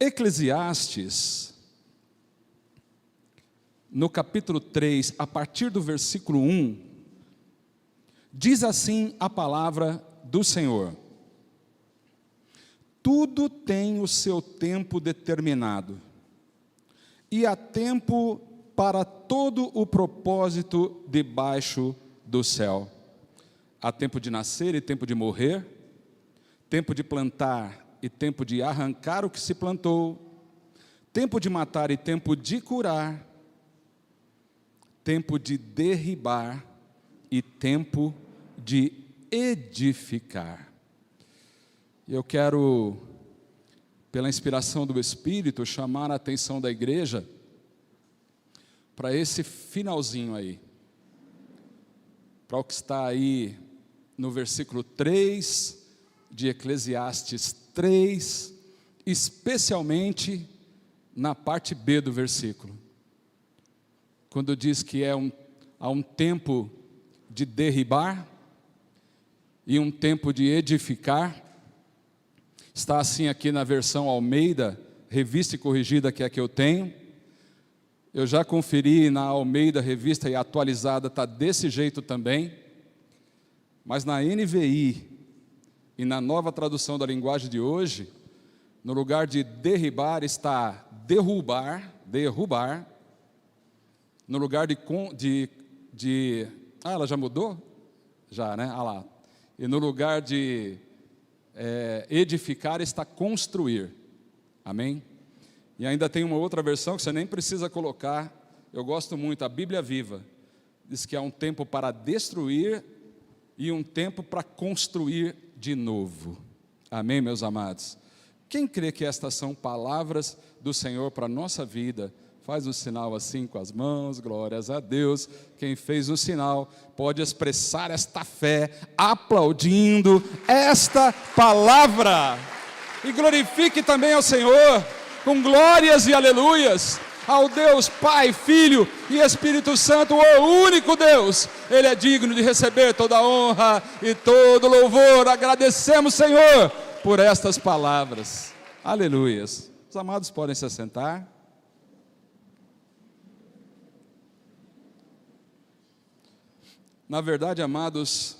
Eclesiastes, no capítulo 3, a partir do versículo 1, diz assim a palavra do Senhor: tudo tem o seu tempo determinado, e há tempo para todo o propósito debaixo do céu. Há tempo de nascer e tempo de morrer, tempo de plantar e tempo de arrancar o que se plantou, tempo de matar e tempo de curar, tempo de derribar e tempo de edificar. Eu quero, pela inspiração do Espírito, chamar a atenção da igreja para esse finalzinho aí, para o que está aí no versículo 3 de Eclesiastes 3, especialmente na parte B do versículo, quando diz que há um tempo de derribar e um tempo de edificar. Está assim aqui na versão Almeida, revista e corrigida, que é a que eu tenho. Eu já conferi na Almeida, revista e atualizada, está desse jeito também. Mas na NVI e na nova tradução da linguagem de hoje, no lugar de derribar está derrubar. No lugar ela já mudou? Já, né? Ah lá. E no lugar de edificar está construir. Amém? E ainda tem uma outra versão que você nem precisa colocar. Eu gosto muito, a Bíblia Viva. Diz que há um tempo para destruir e um tempo para construir de novo. Amém, meus amados? Quem crê que estas são palavras do Senhor para a nossa vida, faz um sinal assim com as mãos, glórias a Deus. Quem fez um sinal pode expressar esta fé, aplaudindo esta palavra. E glorifique também ao Senhor, com glórias e aleluias, ao Deus Pai, Filho e Espírito Santo, o único Deus. Ele é digno de receber toda a honra e todo louvor. Agradecemos, Senhor, por estas palavras. Aleluias. Os amados podem se assentar. Na verdade, amados,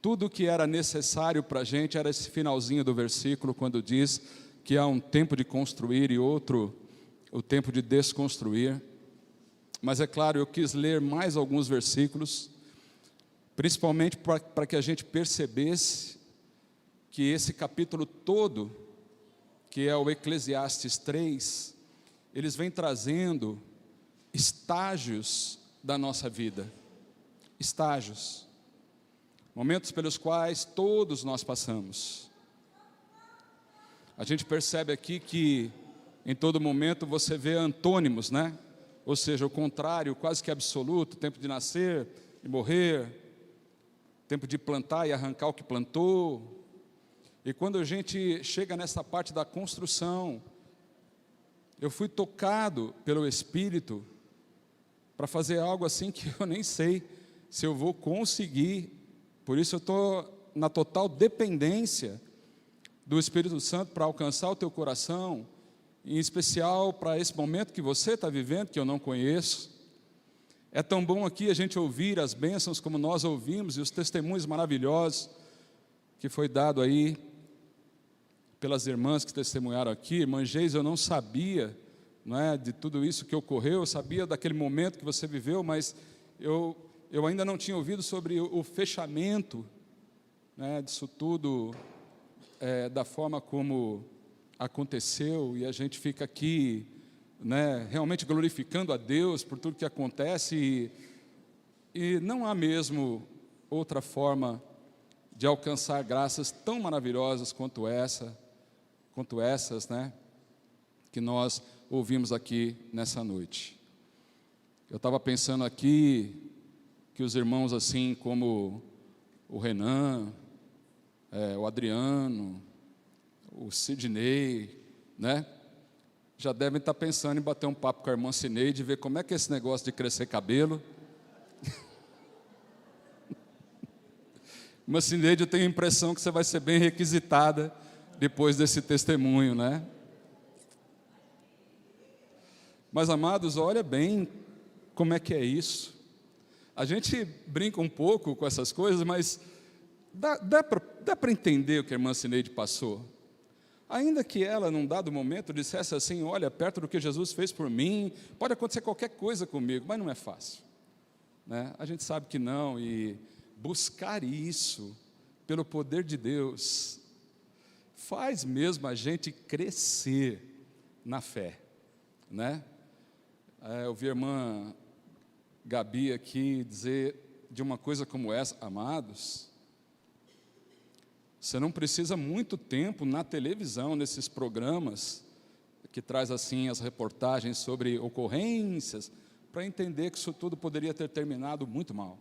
tudo que era necessário para a gente era esse finalzinho do versículo, quando diz que há um tempo de construir e outro, o tempo de desconstruir. Mas é claro, eu quis ler mais alguns versículos, principalmente para que a gente percebesse que esse capítulo todo, que é o Eclesiastes 3, eles vêm trazendo estágios da nossa vida. Estágios, momentos pelos quais todos nós passamos. A gente percebe aqui que em todo momento você vê antônimos, né? Ou seja, o contrário, quase que absoluto: tempo de nascer e morrer, tempo de plantar e arrancar o que plantou. E quando a gente chega nessa parte da construção, eu fui tocado pelo Espírito para fazer algo assim que eu nem sei se eu vou conseguir. Por isso eu estou na total dependência do Espírito Santo para alcançar o teu coração, em especial para esse momento que você está vivendo, que eu não conheço. É tão bom aqui a gente ouvir as bênçãos como nós ouvimos, e os testemunhos maravilhosos que foi dado aí pelas irmãs que testemunharam aqui. Irmã Geis, eu não sabia, não é, de tudo isso que ocorreu. Eu sabia daquele momento que você viveu, mas eu ainda não tinha ouvido sobre o fechamento, né, disso tudo, da forma como aconteceu. E a gente fica aqui, né, realmente glorificando a Deus por tudo que acontece, e não há mesmo outra forma de alcançar graças tão maravilhosas quanto essas, né, que nós ouvimos aqui nessa noite. Eu estava pensando aqui que os irmãos, assim como o Renan, o Adriano, o Sidney, né, já devem estar pensando em bater um papo com a irmã Cineide, ver como é que é esse negócio de crescer cabelo. Irmã Cineide, eu tenho a impressão que você vai ser bem requisitada depois desse testemunho, né? Mas, amados, olha bem como é que é isso. A gente brinca um pouco com essas coisas, mas dá para entender o que a irmã Cineide passou. Ainda que ela, num dado momento, dissesse assim, olha, perto do que Jesus fez por mim, pode acontecer qualquer coisa comigo, mas não é fácil, né? A gente sabe que não, e buscar isso, pelo poder de Deus, faz mesmo a gente crescer na fé, né? Eu vi a irmã Gabi aqui dizer de uma coisa como essa, amados, você não precisa muito tempo na televisão, nesses programas, que traz assim as reportagens sobre ocorrências, para entender que isso tudo poderia ter terminado muito mal.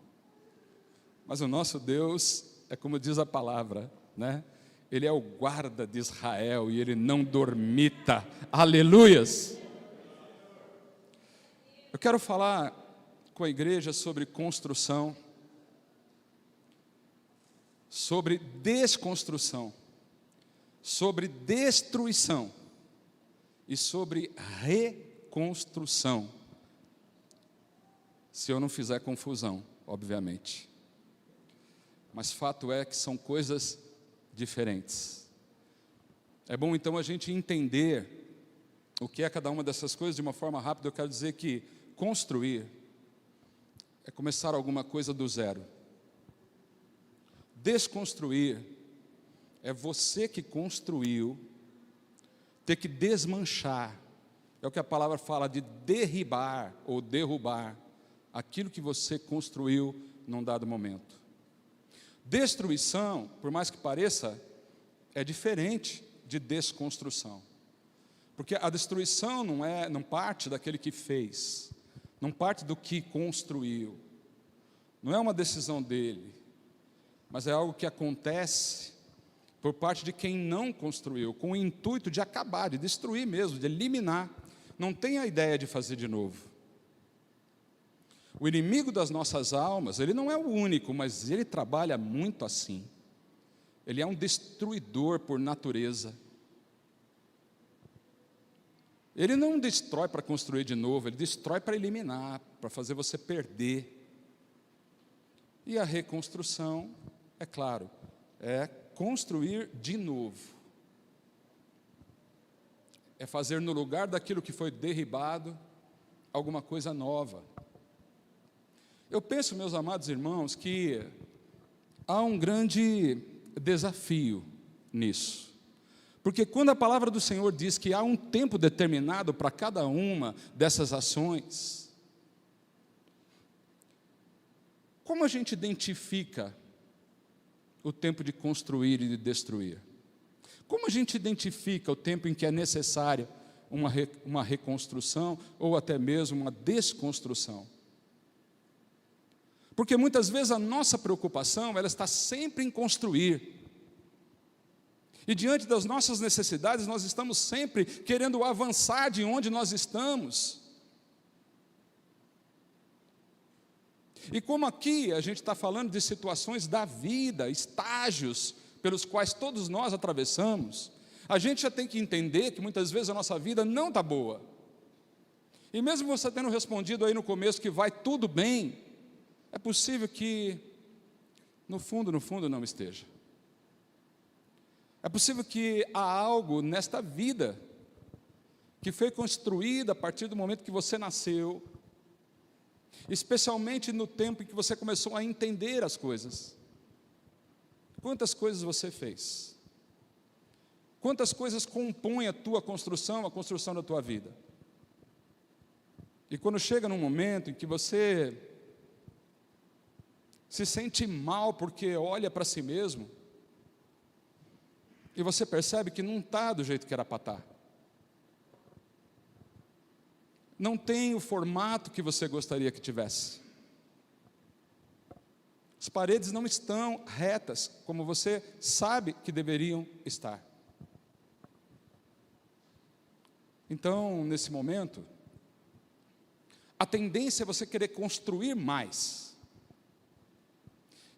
Mas o nosso Deus, é como diz a palavra, né? Ele é o guarda de Israel e Ele não dormita. Aleluias! Eu quero falar com a igreja sobre construção, sobre desconstrução, sobre destruição e sobre reconstrução. Se eu não fizer confusão, obviamente. Mas fato é que são coisas diferentes. É bom então a gente entender o que é cada uma dessas coisas de uma forma rápida. Eu quero dizer que construir é começar alguma coisa do zero. Desconstruir é você que construiu ter que desmanchar. É o que a palavra fala de derribar ou derrubar aquilo que você construiu num dado momento. Destruição, por mais que pareça, é diferente de desconstrução. Porque a destruição não parte daquele que fez, não parte do que construiu. Não é uma decisão dele, mas é algo que acontece por parte de quem não construiu, com o intuito de acabar, de destruir mesmo, de eliminar. Não tem a ideia de fazer de novo. O inimigo das nossas almas, ele não é o único, mas ele trabalha muito assim. Ele é um destruidor por natureza. Ele não destrói para construir de novo, ele destrói para eliminar, para fazer você perder. E a reconstrução, é claro, é construir de novo. É fazer no lugar daquilo que foi derribado, alguma coisa nova. Eu penso, meus amados irmãos, que há um grande desafio nisso. Porque quando a palavra do Senhor diz que há um tempo determinado para cada uma dessas ações, como a gente identifica o tempo de construir e de destruir? Como a gente identifica o tempo em que é necessária uma reconstrução ou até mesmo uma desconstrução? Porque muitas vezes a nossa preocupação, ela está sempre em construir. E diante das nossas necessidades, nós estamos sempre querendo avançar de onde nós estamos. E como aqui a gente está falando de situações da vida, estágios pelos quais todos nós atravessamos, a gente já tem que entender que muitas vezes a nossa vida não está boa. E mesmo você tendo respondido aí no começo que vai tudo bem, é possível que no fundo não esteja. É possível que há algo nesta vida que foi construído a partir do momento que você nasceu, especialmente no tempo em que você começou a entender as coisas. Quantas coisas você fez? Quantas coisas compõem a tua construção, a construção da tua vida? E quando chega num momento em que você se sente mal porque olha para si mesmo, e você percebe que não está do jeito que era para estar. Não tem o formato que você gostaria que tivesse. As paredes não estão retas como você sabe que deveriam estar. Então, nesse momento, a tendência é você querer construir mais.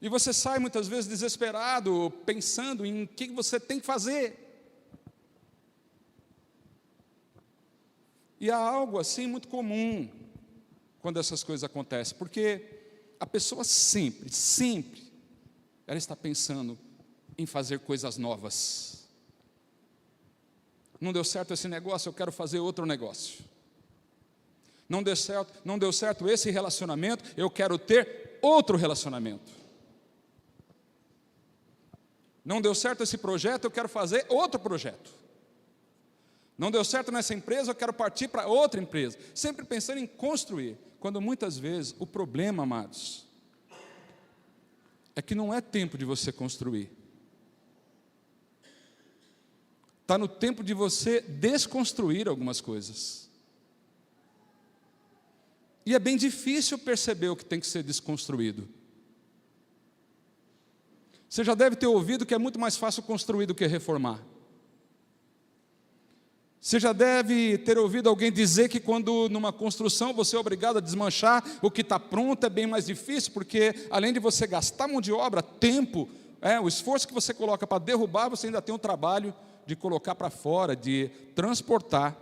E você sai muitas vezes desesperado, pensando em o que você tem que fazer. E há algo assim muito comum quando essas coisas acontecem, porque a pessoa sempre, ela está pensando em fazer coisas novas. Não deu certo esse negócio, eu quero fazer outro negócio. Não deu certo esse relacionamento, eu quero ter outro relacionamento. Não deu certo esse projeto, eu quero fazer outro projeto. Não deu certo nessa empresa, eu quero partir para outra empresa. Sempre pensando em construir. Quando muitas vezes o problema, amados, é que não é tempo de você construir. Está no tempo de você desconstruir algumas coisas. E é bem difícil perceber o que tem que ser desconstruído. Você já deve ter ouvido que é muito mais fácil construir do que reformar. Você já deve ter ouvido alguém dizer que quando numa construção você é obrigado a desmanchar o que está pronto, é bem mais difícil, porque além de você gastar mão de obra, tempo, o esforço que você coloca para derrubar, você ainda tem o trabalho de colocar para fora, de transportar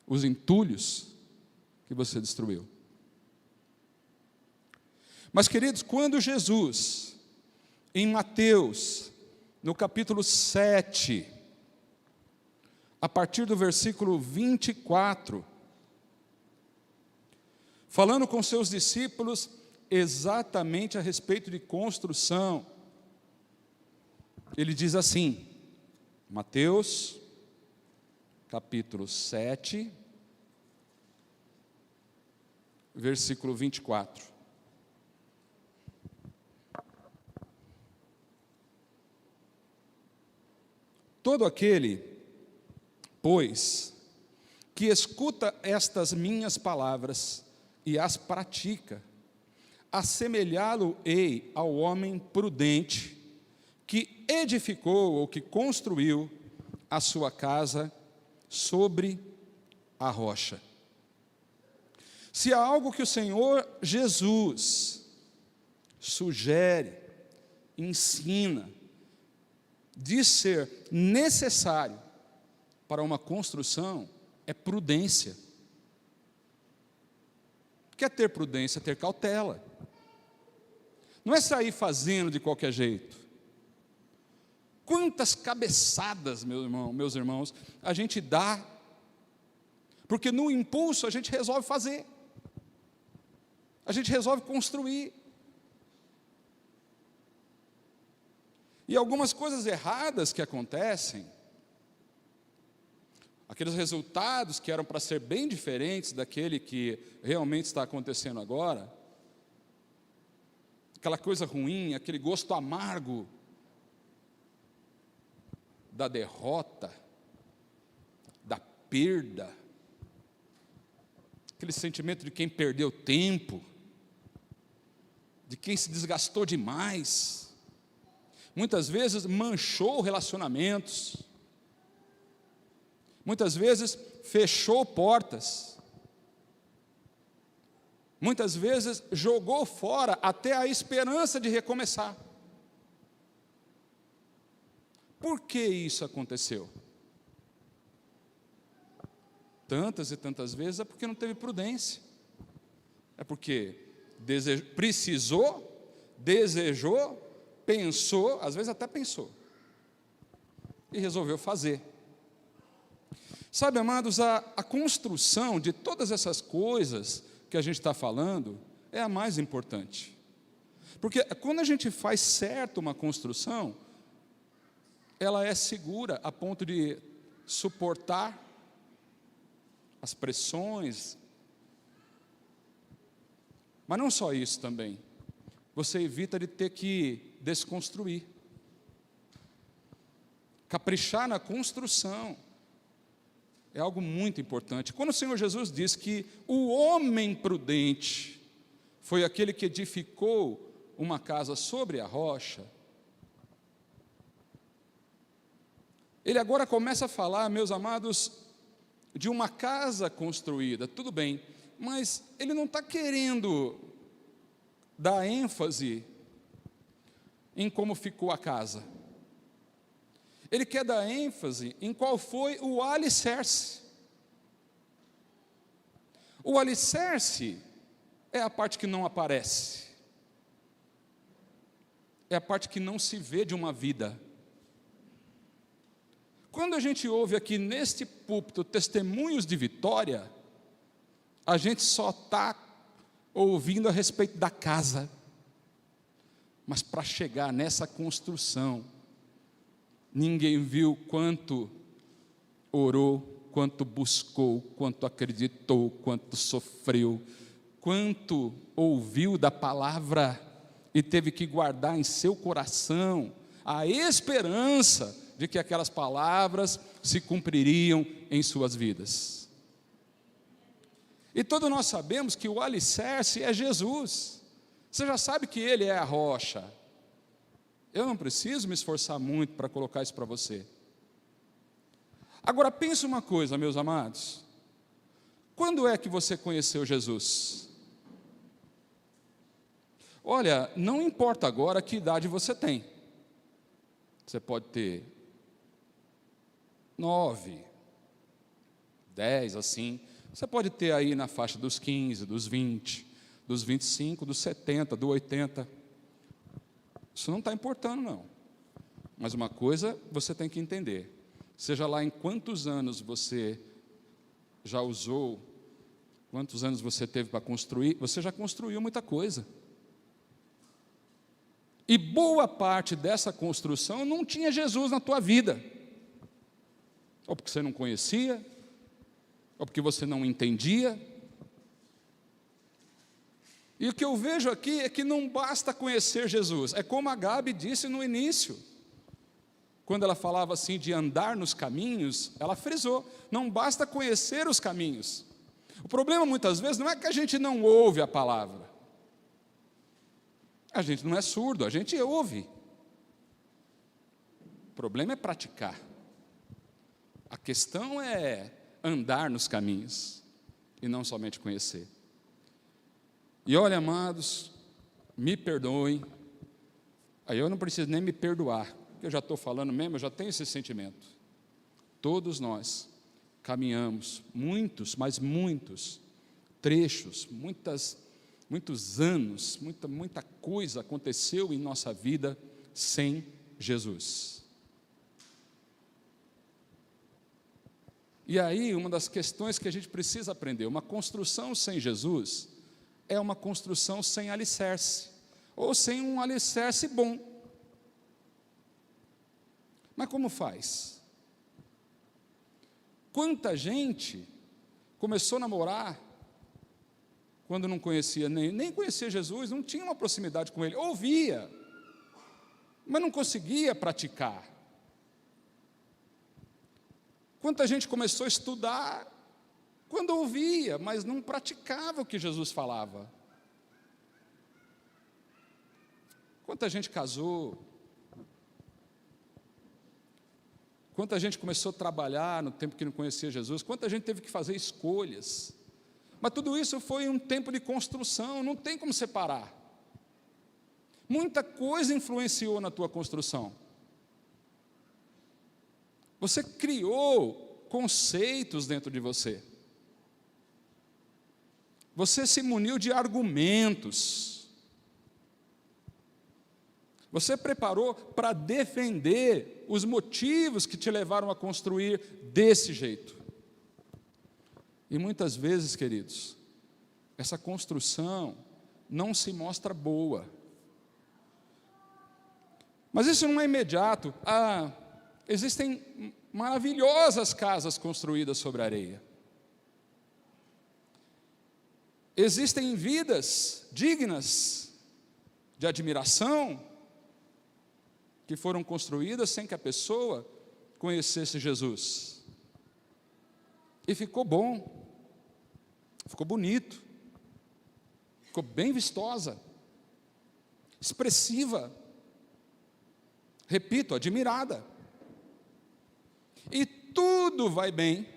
os entulhos que você destruiu. Mas, queridos, quando Jesus, em Mateus, no capítulo 7, a partir do versículo 24, falando com seus discípulos exatamente a respeito de construção, ele diz assim, Mateus, capítulo 7, versículo 24. Todo aquele, pois, que escuta estas minhas palavras e as pratica, assemelhá-lo-ei ao homem prudente que edificou ou que construiu a sua casa sobre a rocha. Se há algo que o Senhor Jesus sugere, ensina, diz ser necessário para uma construção, é prudência. O que é ter prudência? Ter cautela. Não é sair fazendo de qualquer jeito. Quantas cabeçadas, meus irmãos, a gente dá, porque no impulso a gente resolve fazer, a gente resolve construir. E algumas coisas erradas que acontecem, aqueles resultados que eram para ser bem diferentes daquele que realmente está acontecendo agora, aquela coisa ruim, aquele gosto amargo da derrota, da perda, aquele sentimento de quem perdeu tempo, de quem se desgastou demais, muitas vezes manchou relacionamentos, muitas vezes fechou portas, muitas vezes jogou fora até a esperança de recomeçar. Por que isso aconteceu? Tantas e tantas vezes é porque não teve prudência, é porque precisou, desejou, pensou, às vezes até pensou, e resolveu fazer. Sabe, amados, a construção de todas essas coisas que a gente está falando é a mais importante. Porque quando a gente faz certo uma construção, ela é segura a ponto de suportar as pressões. Mas não só isso também. Você evita de ter que desconstruir. Caprichar na construção é algo muito importante. Quando o Senhor Jesus diz que o homem prudente foi aquele que edificou uma casa sobre a rocha, ele agora começa a falar, meus amados, de uma casa construída, tudo bem, mas ele não está querendo dar ênfase em como ficou a casa. Ele quer dar ênfase em qual foi o alicerce. O alicerce é a parte que não aparece, é a parte que não se vê de uma vida. Quando a gente ouve aqui neste púlpito testemunhos de vitória, a gente só está ouvindo a respeito da casa, mas para chegar nessa construção, ninguém viu quanto orou, quanto buscou, quanto acreditou, quanto sofreu, quanto ouviu da palavra e teve que guardar em seu coração a esperança de que aquelas palavras se cumpririam em suas vidas. E todos nós sabemos que o alicerce é Jesus. Você já sabe que Ele é a rocha. Eu não preciso me esforçar muito para colocar isso para você. Agora pense uma coisa, meus amados. Quando é que você conheceu Jesus? Olha, não importa agora que idade você tem. Você pode ter 9, 10, assim. Você pode ter aí na faixa dos 15, dos 20, dos 25, dos 70, dos 80. Isso não está importando, não. Mas uma coisa você tem que entender. Seja lá em quantos anos você já usou, quantos anos você teve para construir, você já construiu muita coisa. E boa parte dessa construção não tinha Jesus na tua vida. Ou porque você não conhecia, ou porque você não entendia. E o que eu vejo aqui é que não basta conhecer Jesus. É como a Gabi disse no início. Quando ela falava assim de andar nos caminhos, ela frisou, não basta conhecer os caminhos. O problema muitas vezes não é que a gente não ouve a palavra. A gente não é surdo, a gente ouve. O problema é praticar. A questão é andar nos caminhos e não somente conhecer. E olha, amados, me perdoem, aí eu não preciso nem me perdoar, porque eu já estou falando mesmo, eu já tenho esse sentimento. Todos nós caminhamos muitos, mas muitos trechos, muitos anos, muita coisa aconteceu em nossa vida sem Jesus. E aí, uma das questões que a gente precisa aprender, uma construção sem Jesus é uma construção sem alicerce, ou sem um alicerce bom. Mas como faz? Quanta gente começou a namorar quando não conhecia, nem conhecia Jesus, não tinha uma proximidade com Ele, ouvia, mas não conseguia praticar. Quanta gente começou a estudar quando ouvia, mas não praticava o que Jesus falava. Quanta gente casou, quanta gente começou a trabalhar no tempo que não conhecia Jesus, quanta gente teve que fazer escolhas. Mas tudo isso foi um tempo de construção, não tem como separar. Muita coisa influenciou na tua construção. Você criou conceitos dentro de você. Você se muniu de argumentos. Você preparou para defender os motivos que te levaram a construir desse jeito. E muitas vezes, queridos, essa construção não se mostra boa. Mas isso não é imediato. Existem maravilhosas casas construídas sobre areia. Existem vidas dignas de admiração que foram construídas sem que a pessoa conhecesse Jesus. E ficou bom, ficou bonito, ficou bem vistosa, expressiva, repito, admirada. E tudo vai bem,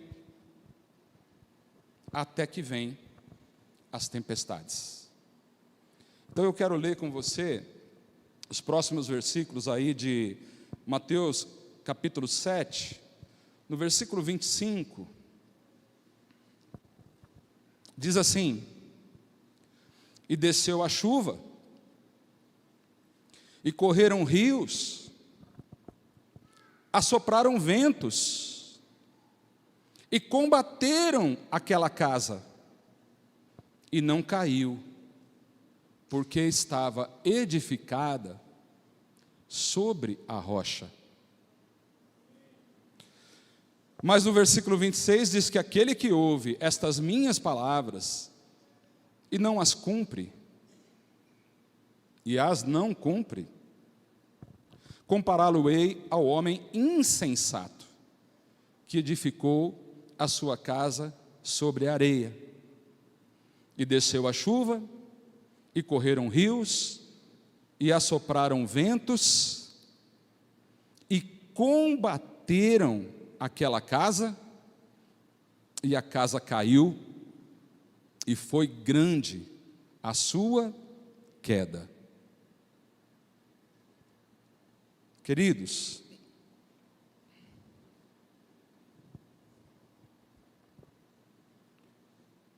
até que vem as tempestades. Então eu quero ler com você os próximos versículos aí de Mateus capítulo 7, no versículo 25, Diz assim: e desceu a chuva, e correram rios, assopraram ventos, e combateram aquela casa, e não caiu, porque estava edificada sobre a rocha. Mas no versículo 26 diz que aquele que ouve estas minhas palavras e não as cumpre, e as não cumpre, compará-lo-ei ao homem insensato, que edificou a sua casa sobre a areia. E desceu a chuva, e correram rios, e assopraram ventos, e combateram aquela casa, e a casa caiu, e foi grande a sua queda. Queridos,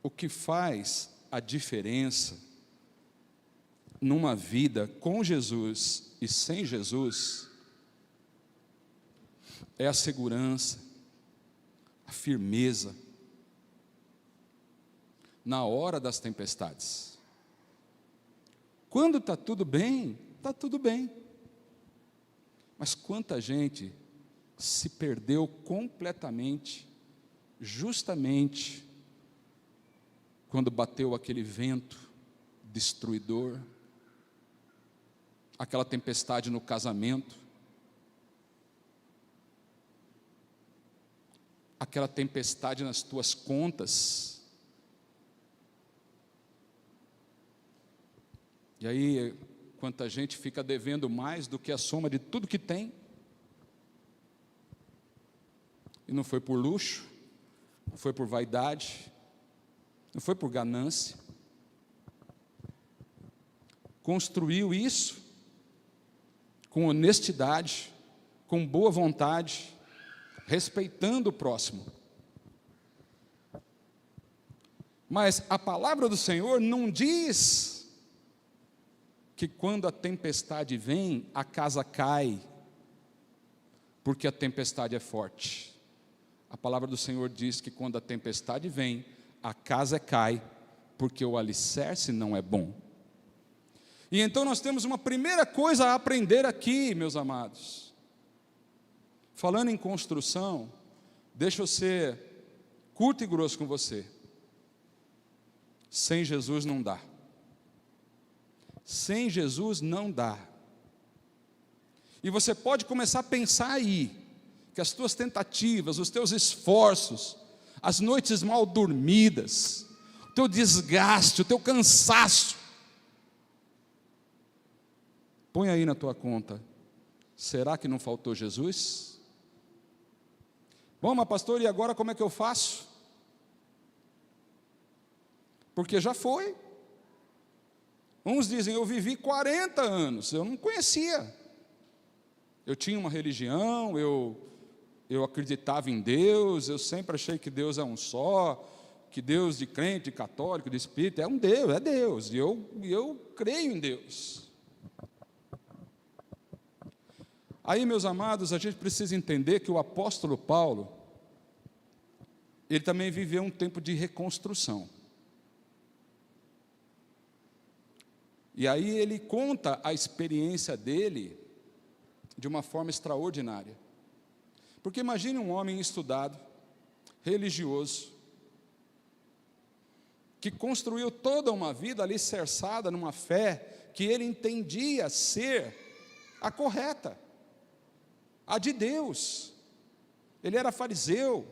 o que faz a diferença numa vida com Jesus e sem Jesus é a segurança, a firmeza na hora das tempestades. Quando está tudo bem, está tudo bem. Mas quanta gente se perdeu completamente, justamente quando bateu aquele vento destruidor, aquela tempestade no casamento, aquela tempestade nas tuas contas. E aí, quanta gente fica devendo mais do que a soma de tudo que tem. E não foi por luxo, não foi por vaidade, não foi por ganância. Construiu isso com honestidade, com boa vontade, respeitando o próximo. Mas a palavra do Senhor não diz que quando a tempestade vem, a casa cai, porque a tempestade é forte. A palavra do Senhor diz que quando a tempestade vem, a casa cai, porque o alicerce não é bom. E então nós temos uma primeira coisa a aprender aqui, meus amados. Falando em construção, deixa eu ser curto e grosso com você. Sem Jesus não dá. Sem Jesus não dá. E você pode começar a pensar aí, que as tuas tentativas, os teus esforços, as noites mal dormidas, o teu desgaste, o teu cansaço, põe aí na tua conta, será que não faltou Jesus? Bom, mas pastor, e agora como é que eu faço? Porque já foi. Uns dizem, eu vivi 40 anos, eu não conhecia. Eu tinha uma religião, eu acreditava em Deus, eu sempre achei que Deus é um só, que Deus de crente, de católico, de espírita, é Deus, e eu creio em Deus. Aí, meus amados, a gente precisa entender que o apóstolo Paulo, ele também viveu um tempo de reconstrução. E aí ele conta a experiência dele de uma forma extraordinária. Porque imagine um homem estudado, religioso, que construiu toda uma vida alicerçada numa fé que ele entendia ser a correta, a de Deus. Ele era fariseu,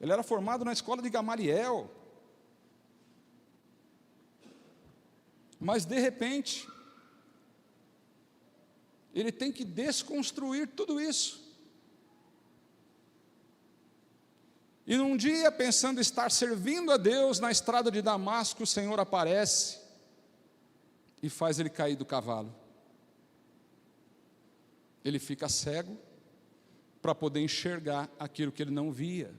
ele era formado na escola de Gamaliel, mas de repente, ele tem que desconstruir tudo isso. E num dia, pensando estar servindo a Deus na estrada de Damasco, o Senhor aparece e faz ele cair do cavalo. Ele fica cego para poder enxergar aquilo que ele não via.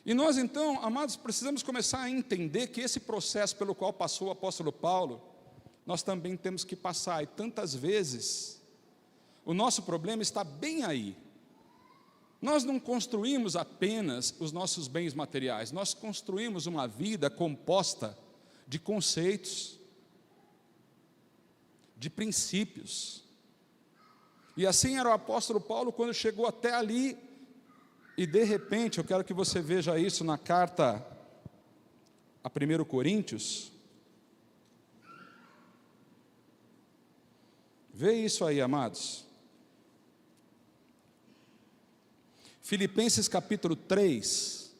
E nós então, amados, precisamos começar a entender que esse processo pelo qual passou o apóstolo Paulo, nós também temos que passar, e tantas vezes, o nosso problema está bem aí. Nós não construímos apenas os nossos bens materiais, nós construímos uma vida composta de conceitos, de princípios. E assim era o apóstolo Paulo quando chegou até ali, e de repente, eu quero que você veja isso na carta a 1 Coríntios. Vê isso aí, amados. Filipenses capítulo 3.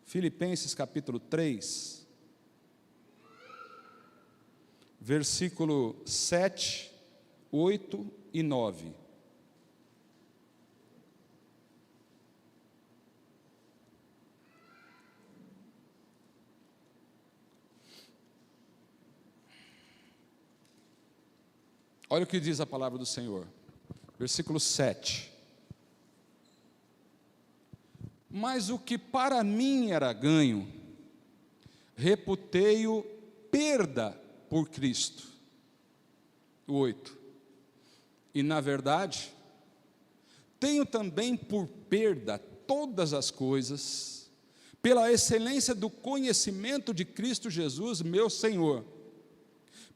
Filipenses capítulo 3. Versículo 7, 8 e 9. Olha o que diz a palavra do Senhor. Versículo 7. Mas o que para mim era ganho, reputei-o perda por Cristo. 8. E na verdade, tenho também por perda todas as coisas, pela excelência do conhecimento de Cristo Jesus, meu Senhor,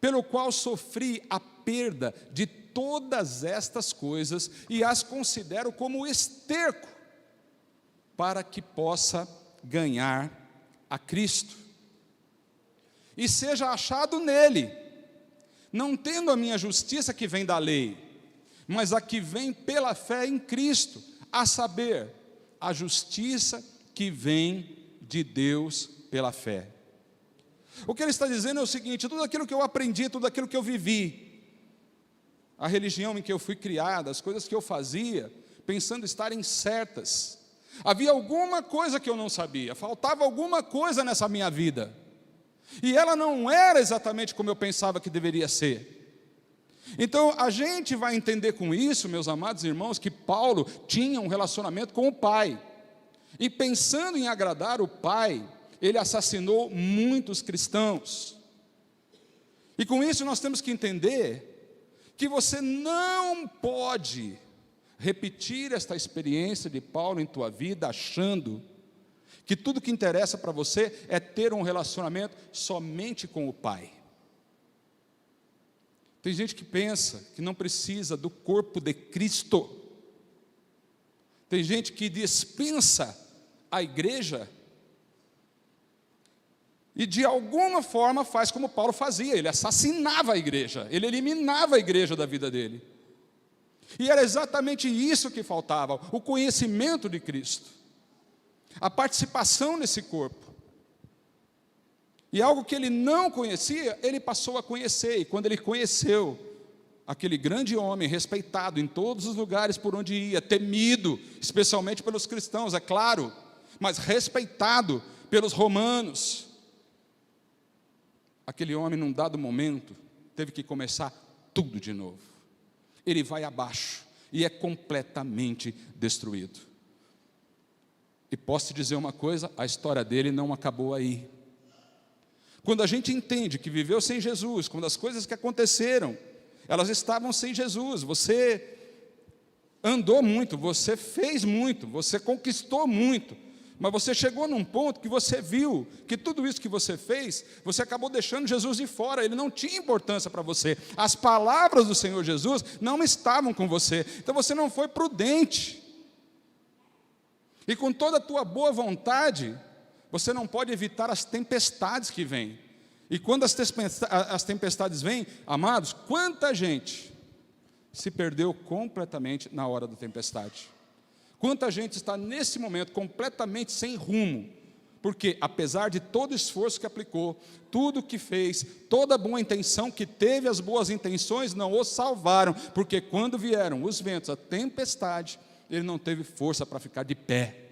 pelo qual sofri a perda de todas estas coisas e as considero como esterco, para que possa ganhar a Cristo e seja achado nele, não tendo a minha justiça que vem da lei, mas a que vem pela fé em Cristo, a saber, a justiça que vem de Deus pela fé. O que ele está dizendo é o seguinte: tudo aquilo que eu aprendi, tudo aquilo que eu vivi, a religião em que eu fui criado, as coisas que eu fazia, pensando estarem certas, havia alguma coisa que eu não sabia, faltava alguma coisa nessa minha vida, e ela não era exatamente como eu pensava que deveria ser. Então a gente vai entender com isso, meus amados irmãos, que Paulo tinha um relacionamento com o Pai, e pensando em agradar o Pai, ele assassinou muitos cristãos. E com isso nós temos que entender que você não pode repetir esta experiência de Paulo em tua vida, achando que tudo que interessa para você é ter um relacionamento somente com o Pai. Tem gente que pensa que não precisa do corpo de Cristo. Tem gente que dispensa a igreja e de alguma forma faz como Paulo fazia, ele assassinava a igreja, ele eliminava a igreja da vida dele. E era exatamente isso que faltava, o conhecimento de Cristo, a participação nesse corpo. E algo que ele não conhecia, ele passou a conhecer, e quando ele conheceu aquele grande homem, respeitado em todos os lugares por onde ia, temido, especialmente pelos cristãos, é claro, mas respeitado pelos romanos, aquele homem, num dado momento, teve que começar tudo de novo. Ele vai abaixo e é completamente destruído. E posso te dizer uma coisa, a história dele não acabou aí. Quando a gente entende que viveu sem Jesus, quando as coisas que aconteceram, elas estavam sem Jesus, você andou muito, você fez muito, você conquistou muito, mas você chegou num ponto que você viu que tudo isso que você fez, você acabou deixando Jesus de fora, ele não tinha importância para você, as palavras do Senhor Jesus não estavam com você, então você não foi prudente, e com toda a tua boa vontade, você não pode evitar as tempestades que vêm, e quando as tempestades vêm, amados, quanta gente se perdeu completamente na hora da tempestade. Quanta gente está nesse momento completamente sem rumo, porque apesar de todo o esforço que aplicou, tudo que fez, toda a boa intenção que teve, as boas intenções não o salvaram, porque quando vieram os ventos, a tempestade, ele não teve força para ficar de pé,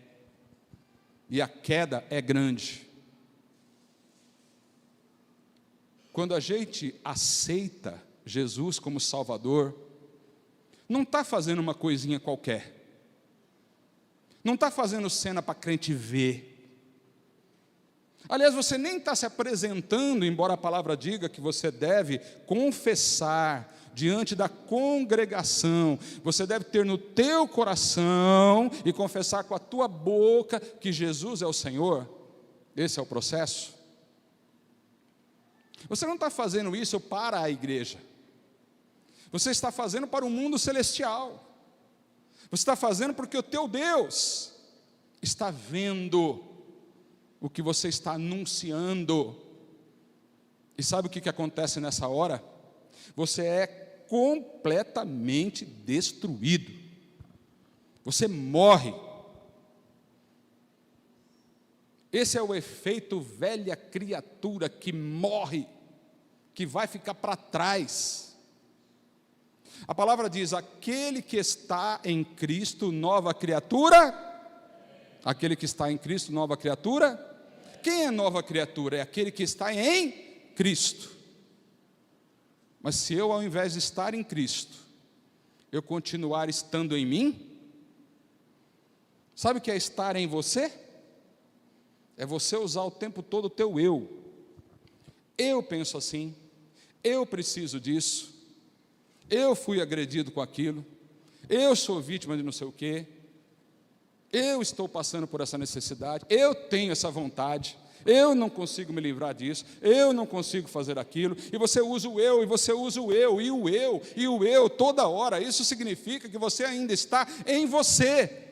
e a queda é grande. Quando a gente aceita Jesus como Salvador, não está fazendo uma coisinha qualquer, Não está fazendo cena para crente ver. Aliás, você nem está se apresentando, embora a palavra diga que você deve confessar diante da congregação. Você deve ter no teu coração e confessar com a tua boca que Jesus é o Senhor. Esse é o processo. Você não está fazendo isso para a igreja. Você está fazendo para o mundo celestial. Você está fazendo porque o teu Deus está vendo o que você está anunciando. E sabe o que acontece nessa hora? Você é completamente destruído. Você morre. Esse é o efeito velha criatura que morre, que vai ficar para trás. A palavra diz: aquele que está em Cristo, nova criatura. Aquele que está em Cristo, nova criatura. Quem é nova criatura? É aquele que está em Cristo. Mas se eu, ao invés de estar em Cristo, eu continuar estando em mim, sabe o que é estar em você? É você usar o tempo todo o teu eu. Eu penso assim, eu preciso disso, eu fui agredido com aquilo, eu sou vítima de não sei o quê, eu estou passando por essa necessidade, eu tenho essa vontade, eu não consigo me livrar disso, eu não consigo fazer aquilo, e você usa o eu, e você usa o eu, e o eu, e o eu toda hora. Isso significa que você ainda está em você.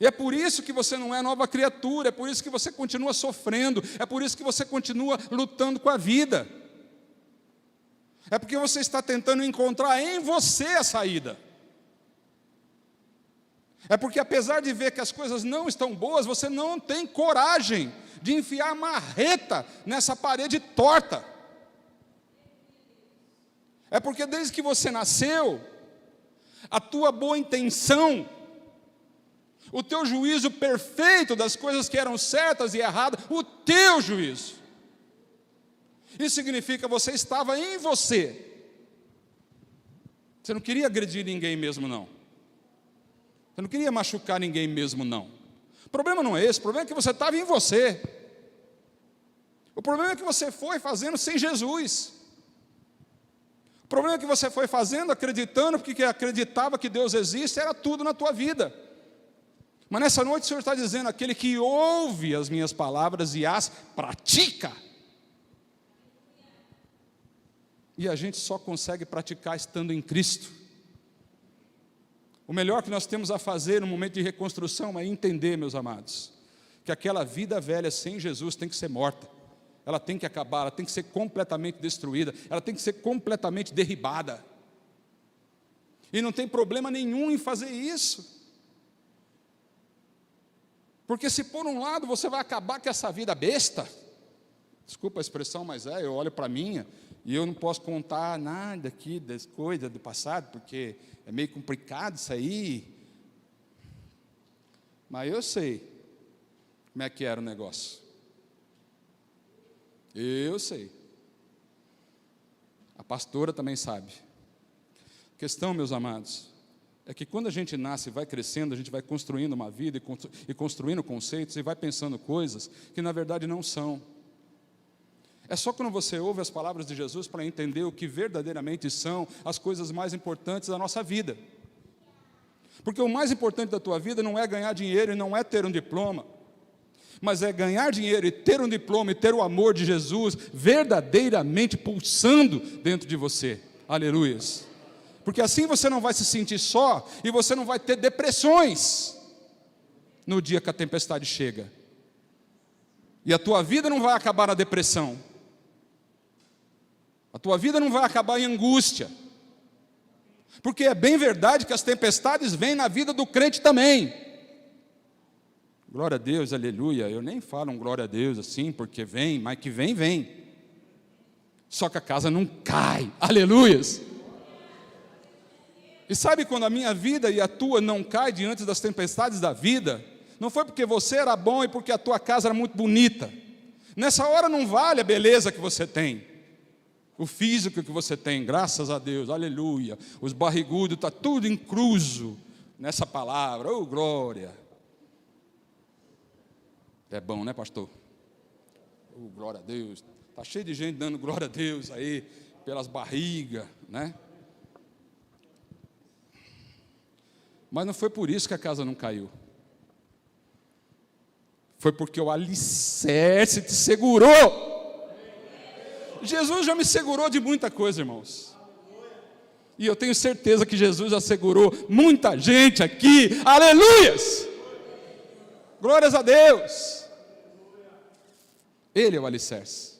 E é por isso que você não é nova criatura, é por isso que você continua sofrendo, é por isso que você continua lutando com a vida. É porque você está tentando encontrar em você a saída. É porque apesar de ver que as coisas não estão boas, você não tem coragem de enfiar marreta nessa parede torta. É porque desde que você nasceu, a tua boa intenção, o teu juízo perfeito das coisas que eram certas e erradas, o teu juízo. Isso significa que você estava em você. Você não queria agredir ninguém mesmo, não. Você não queria machucar ninguém mesmo, não. O problema não é esse, o problema é que você estava em você. O problema é que você foi fazendo sem Jesus. O problema é que você foi fazendo, acreditando, porque acreditava que Deus existe, era tudo na tua vida. Mas nessa noite o Senhor está dizendo: aquele que ouve as minhas palavras e as pratica. E a gente só consegue praticar estando em Cristo. O melhor que nós temos a fazer no momento de reconstrução é entender, meus amados, que aquela vida velha sem Jesus tem que ser morta. Ela tem que acabar, ela tem que ser completamente destruída, ela tem que ser completamente derribada. E não tem problema nenhum em fazer isso. Porque se por um lado você vai acabar com essa vida besta, desculpa a expressão, mas eu olho para a minha, e eu não posso contar nada aqui das coisas do passado, porque é meio complicado isso aí. Mas eu sei como é que era o negócio. Eu sei. A pastora também sabe. A questão, meus amados, é que quando a gente nasce e vai crescendo, a gente vai construindo uma vida e construindo conceitos e vai pensando coisas que na verdade não são. É só quando você ouve as palavras de Jesus para entender o que verdadeiramente são as coisas mais importantes da nossa vida. Porque o mais importante da tua vida não é ganhar dinheiro e não é ter um diploma, mas é ganhar dinheiro e ter um diploma e ter o amor de Jesus verdadeiramente pulsando dentro de você. Aleluias. Porque assim você não vai se sentir só e você não vai ter depressões no dia que a tempestade chega. E a tua vida não vai acabar na depressão. A tua vida não vai acabar em angústia. Porque é bem verdade que as tempestades vêm na vida do crente também. Glória a Deus, aleluia. Eu nem falo um glória a Deus assim, porque vem, mas que vem, vem. Só que a casa não cai, aleluias. E sabe quando a minha vida e a tua não cai diante das tempestades da vida? Não foi porque você era bom e porque a tua casa era muito bonita. Nessa hora não vale a beleza que você tem, o físico que você tem, graças a Deus, aleluia. Os barrigudos, está tudo incluso nessa palavra, oh glória. É bom, né, pastor? Glória a Deus. Está cheio de gente dando glória a Deus aí, pelas barrigas, né? Mas não foi por isso que a casa não caiu. Foi porque o alicerce te segurou. Jesus já me segurou de muita coisa, irmãos. E eu tenho certeza que Jesus já segurou muita gente aqui. Aleluias! Glórias a Deus! Ele é o alicerce.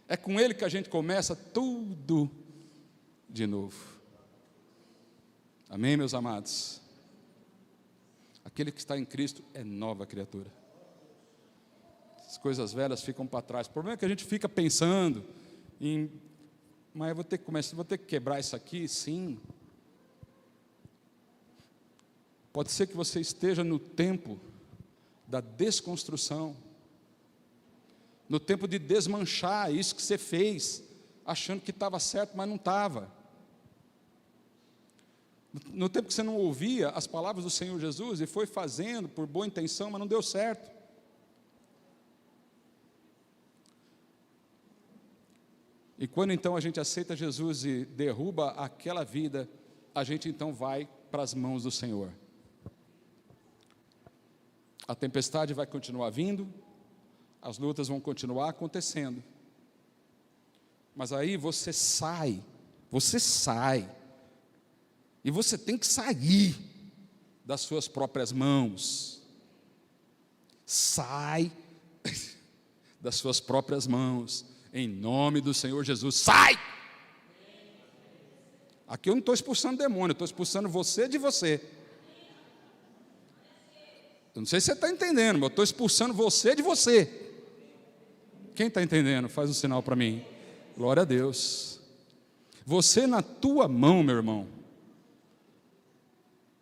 É com Ele que a gente começa tudo de novo. Amém, meus amados? Aquele que está em Cristo é nova criatura. As coisas velhas ficam para trás. O problema é que a gente fica pensando em... Mas eu vou ter que começar, vou ter que quebrar isso aqui, sim. Pode ser que você esteja no tempo da desconstrução, no tempo de desmanchar isso que você fez, achando que estava certo, mas não estava. No tempo que você não ouvia as palavras do Senhor Jesus e foi fazendo por boa intenção, mas não deu certo. E quando então a gente aceita Jesus e derruba aquela vida, a gente então vai para as mãos do Senhor. A tempestade vai continuar vindo, as lutas vão continuar acontecendo. Mas aí você sai, e você tem que sair das suas próprias mãos. Sai das suas próprias mãos. Em nome do Senhor Jesus, sai! Aqui eu não estou expulsando demônio, eu estou expulsando você de você. Eu não sei se você está entendendo, mas eu estou expulsando você de você. Quem está entendendo? Faz um sinal para mim. Glória a Deus. Você na tua mão, meu irmão,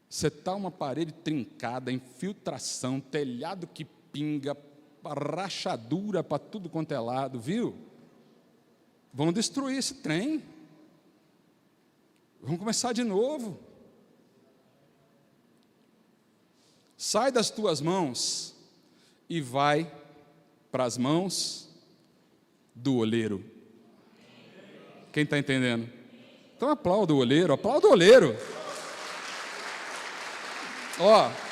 você está uma parede trincada, infiltração, telhado que pinga, rachadura para tudo quanto é lado, viu? Vão destruir esse trem. Vamos começar de novo. Sai das tuas mãos e vai para as mãos do oleiro. Quem está entendendo? Então aplauda o oleiro, aplauda o oleiro. Ó.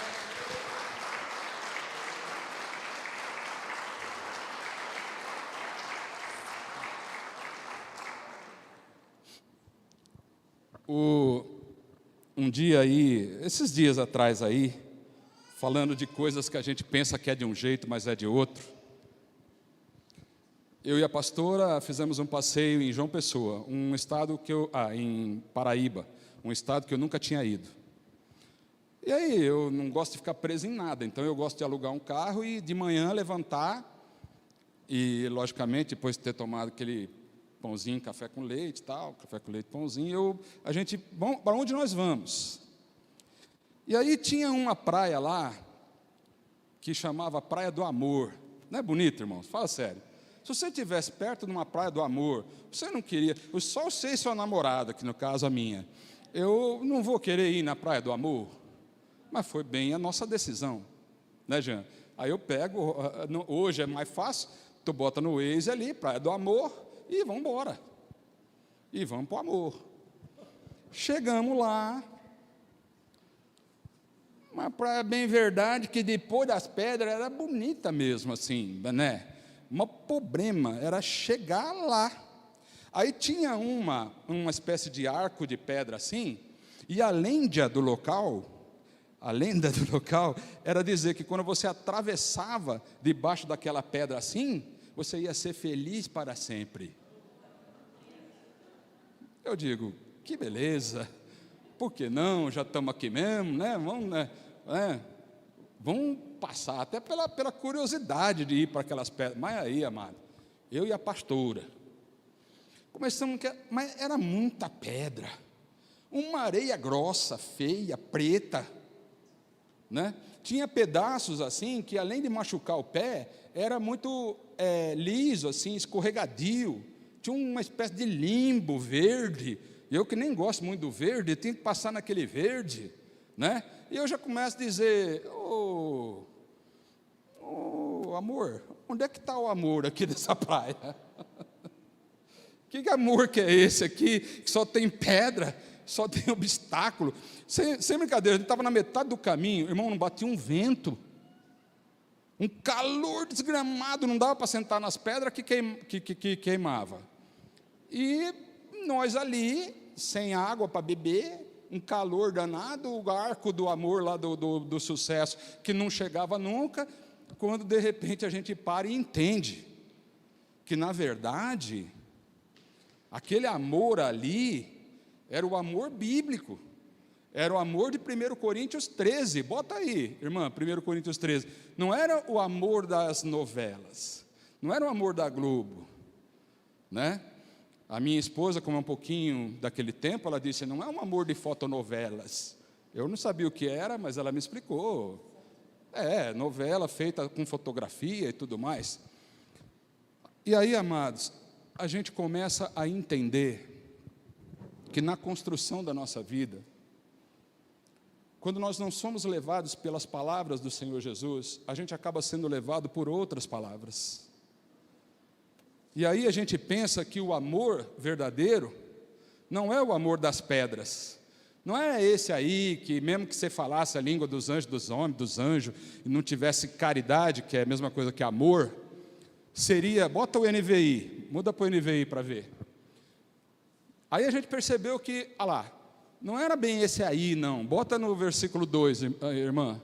Um dia aí, esses dias atrás aí, falando de coisas que a gente pensa que é de um jeito, mas é de outro. Eu e a pastora fizemos um passeio em João Pessoa, um estado que em Paraíba, um estado que eu nunca tinha ido. E aí, eu não gosto de ficar preso em nada, então eu gosto de alugar um carro e de manhã levantar e, logicamente, depois de ter tomado aquele pãozinho, café com leite e tal, café com leite, pãozinho, a gente, para onde nós vamos? E aí tinha uma praia lá, que chamava Praia do Amor. Não é bonito, irmãos? Fala sério. Se você estivesse perto de uma Praia do Amor, você não queria, só você e sua namorada, que no caso a minha, eu não vou querer ir na Praia do Amor, mas foi bem a nossa decisão, né, Jean? Aí eu pego, hoje é mais fácil, tu bota no Waze ali, Praia do Amor, e vamos embora. E vamos para o amor. Chegamos lá, uma praia bem verdade, que depois das pedras era bonita mesmo, assim, né? O problema era chegar lá. Aí tinha uma espécie de arco de pedra assim, e a lenda do local era dizer que quando você atravessava debaixo daquela pedra assim, você ia ser feliz para sempre. Eu digo, que beleza, por que não? Já estamos aqui mesmo, né? Vamos passar até pela curiosidade de ir para aquelas pedras. Mas aí, amado, eu e a pastora começamos, mas era muita pedra, uma areia grossa, feia, preta, né? Tinha pedaços assim que, além de machucar o pé, era muito liso, assim, escorregadio. Tinha uma espécie de limbo verde. Eu que nem gosto muito do verde, tinha que passar naquele verde, né? E eu já começo a dizer, amor, onde é que está o amor aqui dessa praia? Que amor que é esse aqui, que só tem pedra, só tem obstáculo? Sem brincadeira, a gente estava na metade do caminho, irmão, não batia um vento, um calor desgramado, não dava para sentar nas pedras que queimava. E nós ali, sem água para beber, um calor danado, o arco do amor lá do sucesso, que não chegava nunca, quando de repente a gente para e entende que, na verdade, aquele amor ali era o amor bíblico, era o amor de 1 Coríntios 13, bota aí, irmã, 1 Coríntios 13, não era o amor das novelas, não era o amor da Globo, né? A minha esposa, como é um pouquinho daquele tempo, ela disse, não é um amor de fotonovelas, eu não sabia o que era, mas ela me explicou, novela feita com fotografia e tudo mais. E aí, amados, a gente começa a entender que na construção da nossa vida, quando nós não somos levados pelas palavras do Senhor Jesus, a gente acaba sendo levado por outras palavras. E aí a gente pensa que o amor verdadeiro não é o amor das pedras, não é esse aí que mesmo que você falasse a língua dos anjos, dos homens, dos anjos, e não tivesse caridade, que é a mesma coisa que amor, seria, bota o NVI, muda para o NVI para ver. Aí a gente percebeu que, olha lá, não era bem esse aí não, bota no versículo 2, irmã.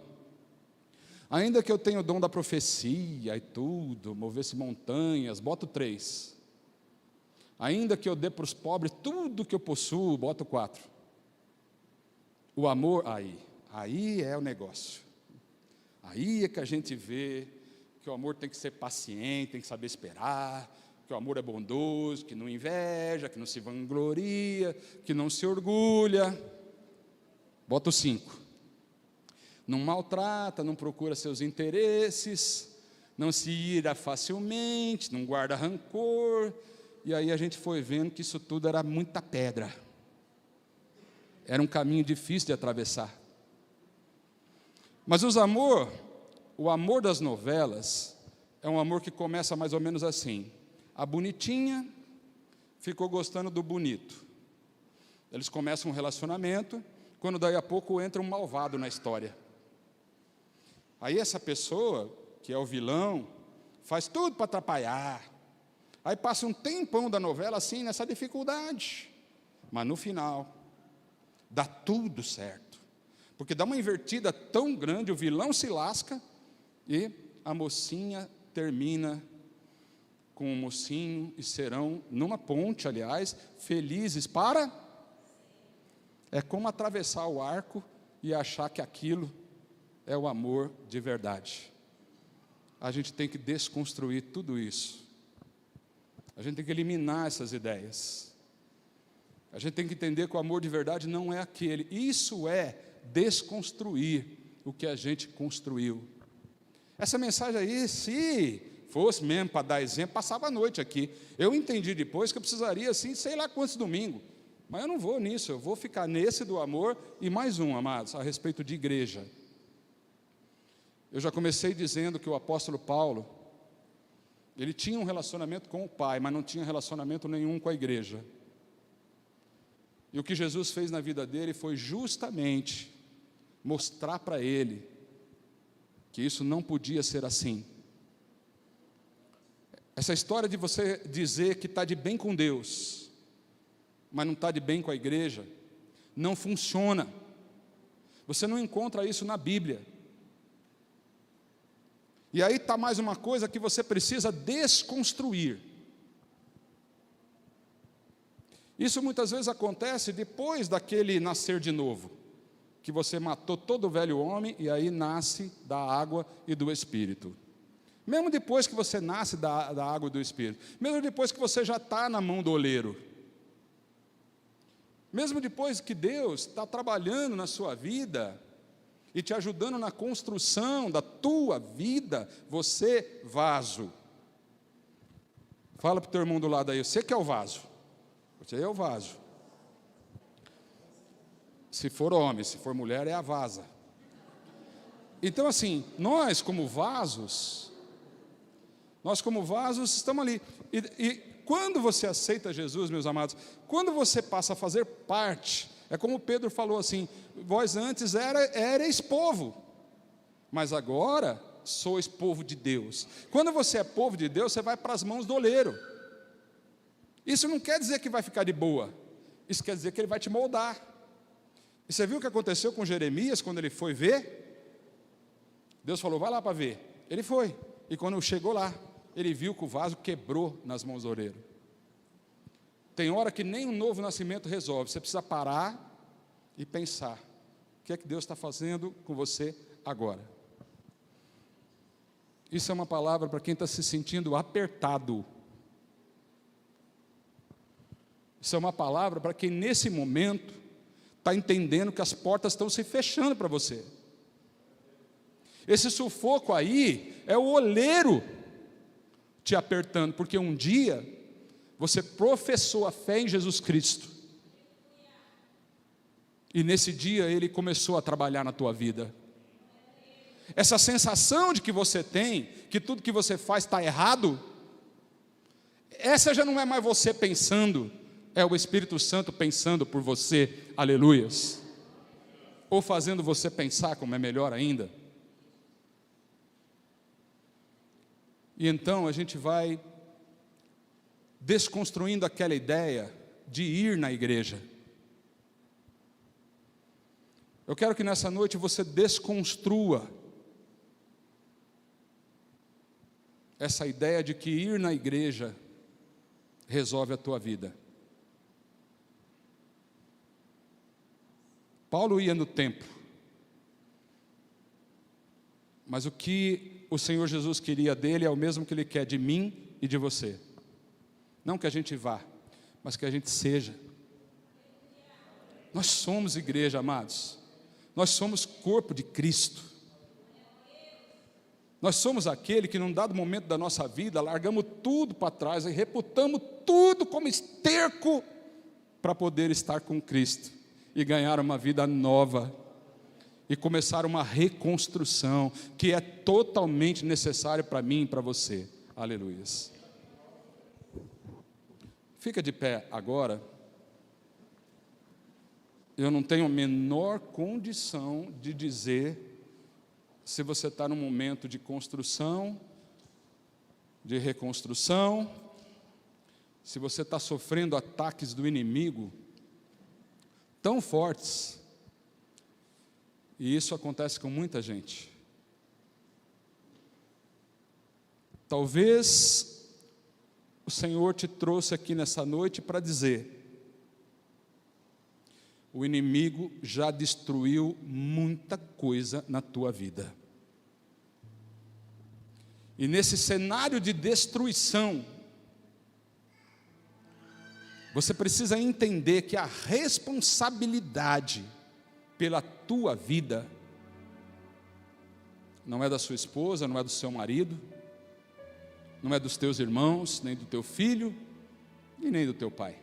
Ainda que eu tenha o dom da profecia e tudo, mover-se montanhas, bota o 3. Ainda que eu dê para os pobres tudo que eu possuo, bota o 4. O amor, aí é o negócio. Aí é que a gente vê que o amor tem que ser paciente, tem que saber esperar, que o amor é bondoso, que não inveja, que não se vangloria, que não se orgulha. Bota o 5. Não maltrata, não procura seus interesses, não se ira facilmente, não guarda rancor. E aí a gente foi vendo que isso tudo era muita pedra. Era um caminho difícil de atravessar. Mas o amor das novelas é um amor que começa mais ou menos assim. A bonitinha ficou gostando do bonito. Eles começam um relacionamento, quando daí a pouco entra um malvado na história. Aí essa pessoa, que é o vilão, faz tudo para atrapalhar. Aí passa um tempão da novela assim, nessa dificuldade. Mas no final, dá tudo certo. Porque dá uma invertida tão grande, o vilão se lasca e a mocinha termina com o mocinho e serão, numa ponte, aliás, felizes para... É como atravessar o arco e achar que aquilo é o amor de verdade. A gente tem que desconstruir tudo isso. A gente tem que eliminar essas ideias. A gente tem que entender que o amor de verdade não é aquele. Isso é desconstruir o que a gente construiu. Essa mensagem aí, se fosse mesmo para dar exemplo, passava a noite aqui. Eu entendi depois que eu precisaria, assim, sei lá quantos domingos. Mas eu não vou nisso, eu vou ficar nesse do amor. E mais um, amados, a respeito de igreja. Eu já comecei dizendo que o apóstolo Paulo, ele tinha um relacionamento com o Pai, mas não tinha relacionamento nenhum com a igreja. E o que Jesus fez na vida dele foi justamente mostrar para ele que isso não podia ser assim. Essa história de você dizer que está de bem com Deus, mas não está de bem com a igreja, não funciona. Você não encontra isso na Bíblia. E aí está mais uma coisa que você precisa desconstruir. Isso muitas vezes acontece depois daquele nascer de novo, que você matou todo o velho homem e aí nasce da água e do Espírito. Mesmo depois que você nasce da água e do Espírito, mesmo depois que você já está na mão do oleiro, mesmo depois que Deus está trabalhando na sua vida e te ajudando na construção da tua vida, você, vaso. Fala para o teu irmão do lado aí, você que é o vaso. Você é o vaso. Se for homem, se for mulher, é a vasa. Então assim, nós como vasos, Nós, como vasos, estamos ali. E quando você aceita Jesus, meus amados, quando você passa a fazer parte, é como Pedro falou assim: vós antes erais povo, mas agora sois povo de Deus. Quando você é povo de Deus, você vai para as mãos do oleiro. Isso não quer dizer que vai ficar de boa, isso quer dizer que ele vai te moldar. E você viu o que aconteceu com Jeremias quando ele foi ver? Deus falou: vai lá para ver. Ele foi, e quando chegou lá, ele viu que o vaso quebrou nas mãos do oleiro. Tem hora que nem um novo nascimento resolve, você precisa parar e pensar: o que é que Deus está fazendo com você agora? Isso é uma palavra para quem está se sentindo apertado. Isso é uma palavra para quem nesse momento está entendendo que as portas estão se fechando para você. Esse sufoco aí é o oleiro te apertando, porque um dia você professou a fé em Jesus Cristo, e nesse dia Ele começou a trabalhar na tua vida. Essa sensação de que você tem, que tudo que você faz está errado, essa já não é mais você pensando, é o Espírito Santo pensando por você, aleluias, ou fazendo você pensar, como é melhor ainda. E então a gente vai desconstruindo aquela ideia de ir na igreja. Eu quero que nessa noite você desconstrua essa ideia de que ir na igreja resolve a tua vida. Paulo ia no templo, mas o que o Senhor Jesus queria dele é o mesmo que Ele quer de mim e de você. Não que a gente vá, mas que a gente seja. Nós somos igreja, amados. Nós somos corpo de Cristo. Nós somos aquele que num dado momento da nossa vida largamos tudo para trás e reputamos tudo como esterco para poder estar com Cristo e ganhar uma vida nova e começar uma reconstrução que é totalmente necessária para mim e para você. Aleluias. Fica de pé agora. Eu não tenho a menor condição de dizer se você está num momento de construção, de reconstrução, se você está sofrendo ataques do inimigo tão fortes, e isso acontece com muita gente. Talvez o Senhor te trouxe aqui nessa noite para dizer: o inimigo já destruiu muita coisa na tua vida. E nesse cenário de destruição, você precisa entender que a responsabilidade pela tua vida não é da sua esposa, não é do seu marido, não é dos teus irmãos, nem do teu filho, e nem do teu pai.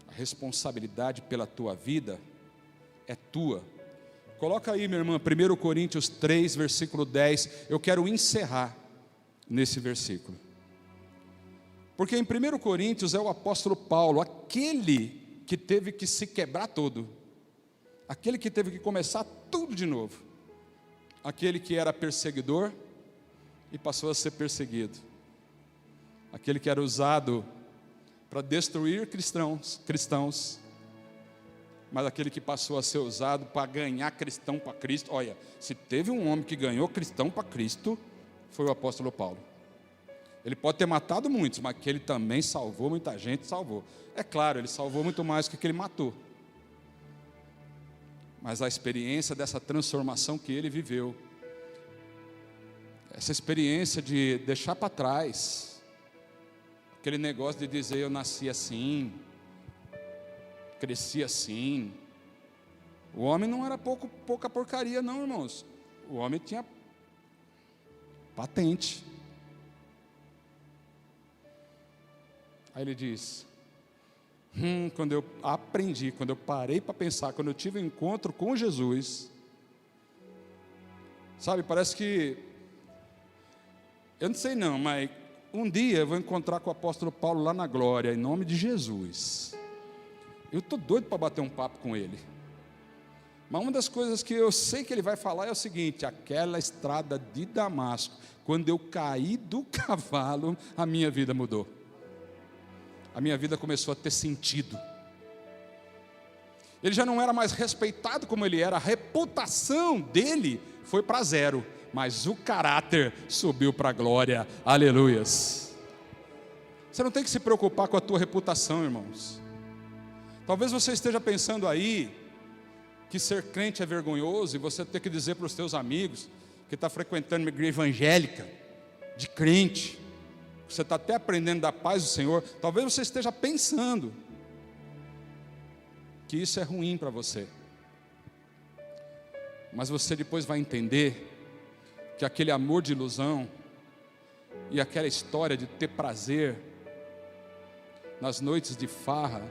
A responsabilidade pela tua vida é tua. Coloca aí, minha irmã, 1 Coríntios 3, versículo 10. Eu quero encerrar nesse versículo. Porque em 1 Coríntios é o apóstolo Paulo, aquele que teve que se quebrar todo, aquele que teve que começar tudo de novo, aquele que era perseguidor e passou a ser perseguido, aquele que era usado para destruir cristãos, mas aquele que passou a ser usado para ganhar cristão para Cristo. Olha, se teve um homem que ganhou cristão para Cristo, foi o apóstolo Paulo. Ele pode ter matado muitos, mas que ele também salvou muita gente, salvou. É claro, ele salvou muito mais do que ele matou. Mas a experiência dessa transformação que ele viveu, essa experiência de deixar para trás aquele negócio de dizer: eu nasci assim, cresci assim. O homem não era pouca porcaria não, irmãos. O homem tinha patente. Aí ele diz: quando eu aprendi, quando eu parei para pensar, quando eu tive um encontro com Jesus, sabe, parece que Eu não sei não, mas um dia eu vou encontrar com o apóstolo Paulo lá na glória, em nome de Jesus. Eu estou doido para bater um papo com ele. Mas uma das coisas que eu sei que ele vai falar é o seguinte: aquela estrada de Damasco, quando eu caí do cavalo, a minha vida mudou. A minha vida começou a ter sentido. Ele já não era mais respeitado como ele era, a reputação dele foi para zero, mas o caráter subiu para a glória, aleluias. Você não tem que se preocupar com a tua reputação, irmãos. Talvez você esteja pensando aí, que ser crente é vergonhoso, e você ter que dizer para os teus amigos, que está frequentando uma igreja evangélica, de crente, você está até aprendendo da paz do Senhor, talvez você esteja pensando, que isso é ruim para você, mas você depois vai entender, que aquele amor de ilusão, e aquela história de ter prazer, nas noites de farra,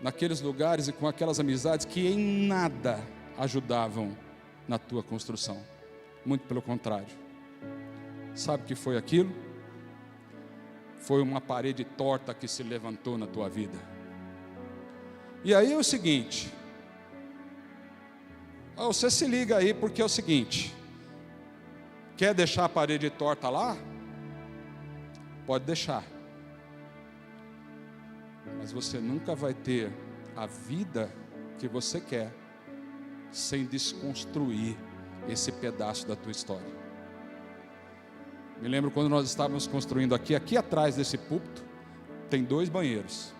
naqueles lugares e com aquelas amizades que em nada ajudavam na tua construção, muito pelo contrário. Sabe o que foi aquilo? Foi uma parede torta que se levantou na tua vida. E aí é o seguinte, você se liga aí, porque é o seguinte: quer deixar a parede torta lá? Pode deixar, mas você nunca vai ter a vida que você quer sem desconstruir esse pedaço da tua história. Me lembro quando nós estávamos construindo aqui atrás desse púlpito, tem 2 banheiros.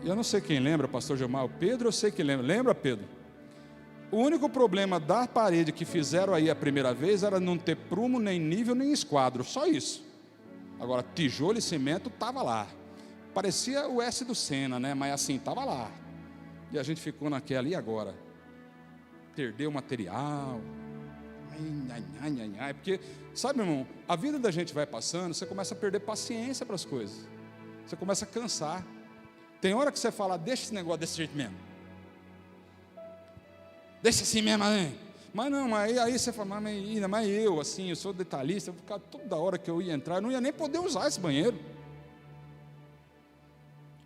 E eu não sei quem lembra, pastor Gilmar, o Pedro eu sei que lembra. Lembra, Pedro? O único problema da parede que fizeram aí a primeira vez era não ter prumo, nem nível, nem esquadro, só isso. Agora, tijolo e cimento estava lá. Parecia o S do Senna, né? Mas assim, estava lá. E a gente ficou naquela, e agora? Perdeu o material. Porque, sabe, irmão, a vida da gente vai passando, você começa a perder paciência para as coisas. Você começa a cansar. Tem hora que você fala, deixa esse negócio desse jeito mesmo. Deixa assim mesmo, hein? Mas não, aí você fala, mas eu, assim, eu sou detalhista, eu ficava toda hora que eu ia entrar, eu não ia nem poder usar esse banheiro.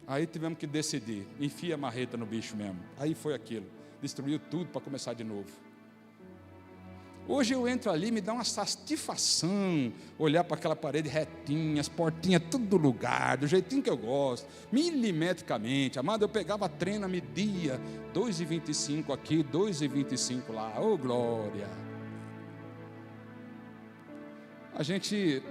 Aí tivemos que decidir, enfia a marreta no bicho mesmo. Aí foi aquilo, destruiu tudo para começar de novo. Hoje eu entro ali, me dá uma satisfação olhar para aquela parede retinha, as portinhas tudo no lugar, do jeitinho que eu gosto, milimetricamente. Amado, eu pegava a trena, media 2,25 aqui, 2,25 lá, oh glória. A gente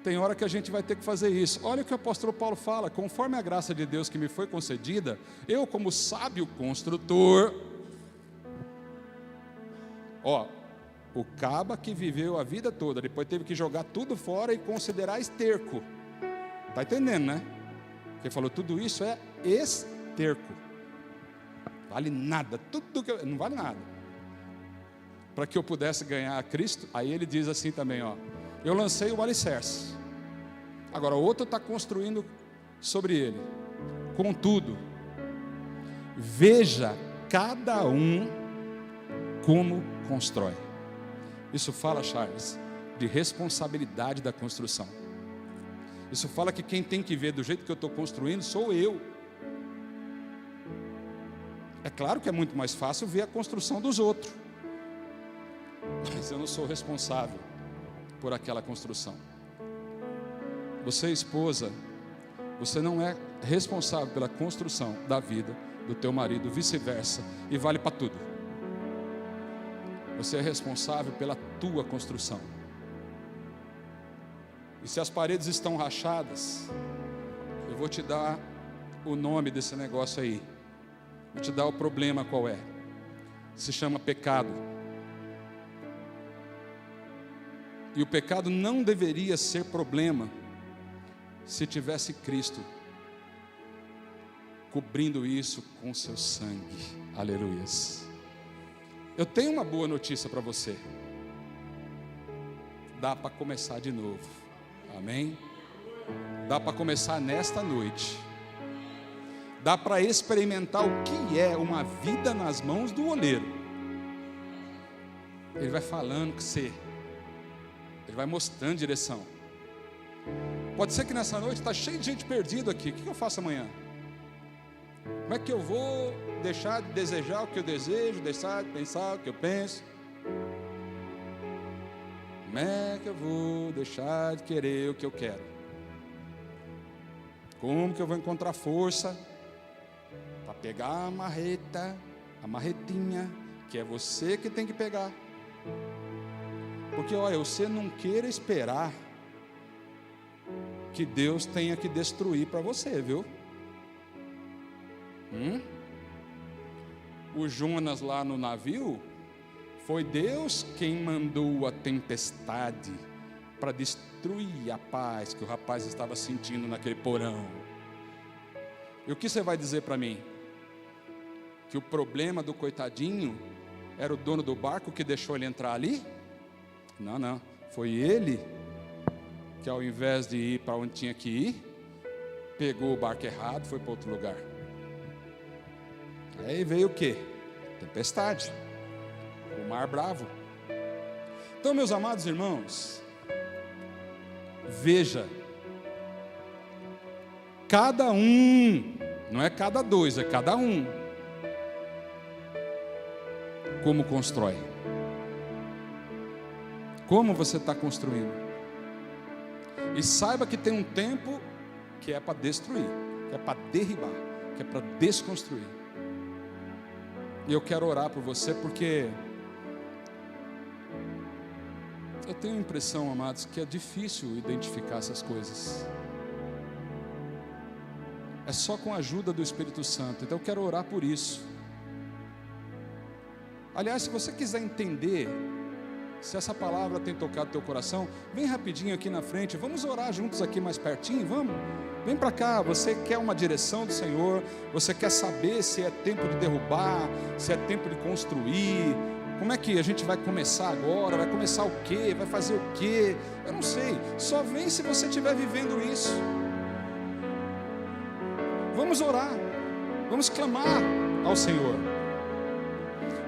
tem hora que a gente vai ter que fazer isso. Olha o que o apóstolo Paulo fala: conforme a graça de Deus que me foi concedida, eu, como sábio construtor, o caba que viveu a vida toda, depois teve que jogar tudo fora e considerar esterco. Está entendendo, né? Ele falou, tudo isso é esterco. Vale nada, não vale nada. Para que eu pudesse ganhar a Cristo, aí ele diz assim também, eu lancei o alicerce. Agora o outro está construindo sobre ele. Contudo, veja cada um como constrói. Isso fala, Charles, de responsabilidade da construção. Isso fala que quem tem que ver do jeito que eu estou construindo sou eu. É claro que é muito mais fácil ver a construção dos outros, mas eu não sou responsável por aquela construção. Você, esposa, você não é responsável pela construção da vida do teu marido, vice-versa, e vale para tudo. Você é responsável pela tua construção. E se as paredes estão rachadas, eu vou te dar o nome desse negócio aí. Vou te dar o problema qual é. Se chama pecado. E o pecado não deveria ser problema se tivesse Cristo cobrindo isso com seu sangue. Aleluias. Eu tenho uma boa notícia para você. Dá para começar de novo. Amém? Dá para começar nesta noite. Dá para experimentar o que é uma vida nas mãos do oleiro. Ele vai falando com você. Ele vai mostrando direção. Pode ser que nessa noite está cheio de gente perdida aqui. O que eu faço amanhã? Como é que eu vou deixar de desejar o que eu desejo, deixar de pensar o que eu penso? Como é que eu vou deixar de querer o que eu quero? Como que eu vou encontrar força para pegar a marretinha, que é você que tem que pegar? Porque olha, você não queira esperar que Deus tenha que destruir para você, viu? O Jonas lá no navio, foi Deus quem mandou a tempestade para destruir a paz que o rapaz estava sentindo naquele porão. E o que você vai dizer para mim? Que o problema do coitadinho era o dono do barco que deixou ele entrar ali? Não, foi ele que, ao invés de ir para onde tinha que ir, pegou o barco errado, foi para outro lugar. Aí veio o quê? Tempestade, o mar bravo. Então, meus amados irmãos, veja, cada um, não é cada dois, é cada um, como constrói. Como você está construindo? E saiba que tem um tempo que é para destruir, que é para derribar, que é para desconstruir. E eu quero orar por você, porque eu tenho a impressão, amados, que é difícil identificar essas coisas. É só com a ajuda do Espírito Santo. Então eu quero orar por isso. Aliás, se você quiser entender se essa palavra tem tocado teu coração, vem rapidinho aqui na frente, vamos orar juntos aqui mais pertinho, vamos? Vem para cá, você quer uma direção do Senhor, você quer saber se é tempo de derrubar, se é tempo de construir, como é que a gente vai começar agora, vai começar o quê, vai fazer o quê, eu não sei, só vem se você estiver vivendo isso. Vamos orar, vamos clamar ao Senhor.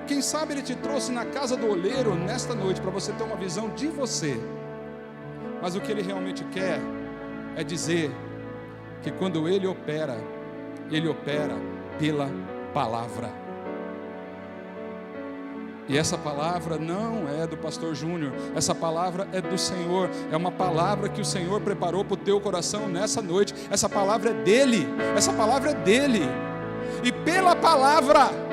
Quem sabe Ele te trouxe na casa do oleiro nesta noite para você ter uma visão de você. Mas o que Ele realmente quer é dizer que quando Ele opera pela palavra. E essa palavra não é do pastor Júnior, essa palavra é do Senhor, é uma palavra que o Senhor preparou para o teu coração nessa noite. Essa palavra é dEle, essa palavra é dEle. E pela palavra,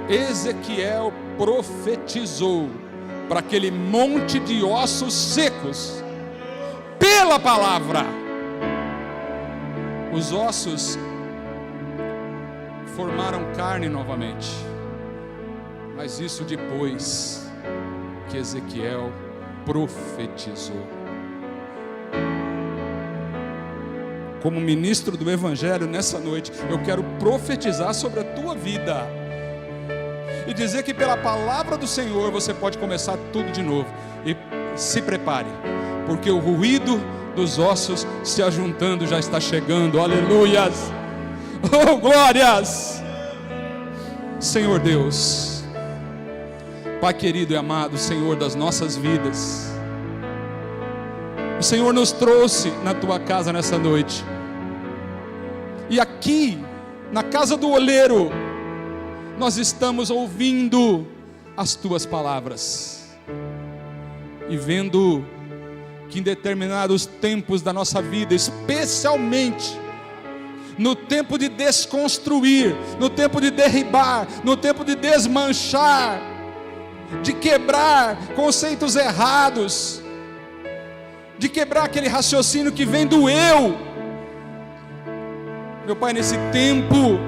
Ezequiel profetizou para aquele monte de ossos secos. Pela palavra, os ossos formaram carne novamente. Mas isso depois que Ezequiel profetizou. Como ministro do Evangelho nessa noite, eu quero profetizar sobre a tua vida e dizer que pela palavra do Senhor você pode começar tudo de novo. E se prepare, porque o ruído dos ossos se ajuntando já está chegando. Aleluias! Oh, glórias! Senhor Deus, Pai querido e amado, Senhor das nossas vidas, o Senhor nos trouxe na tua casa nessa noite. E aqui, na casa do oleiro, nós estamos ouvindo as tuas palavras e vendo que em determinados tempos da nossa vida, especialmente no tempo de desconstruir, no tempo de derribar, no tempo de desmanchar, de quebrar conceitos errados, de quebrar aquele raciocínio que vem do eu. Meu Pai, nesse tempo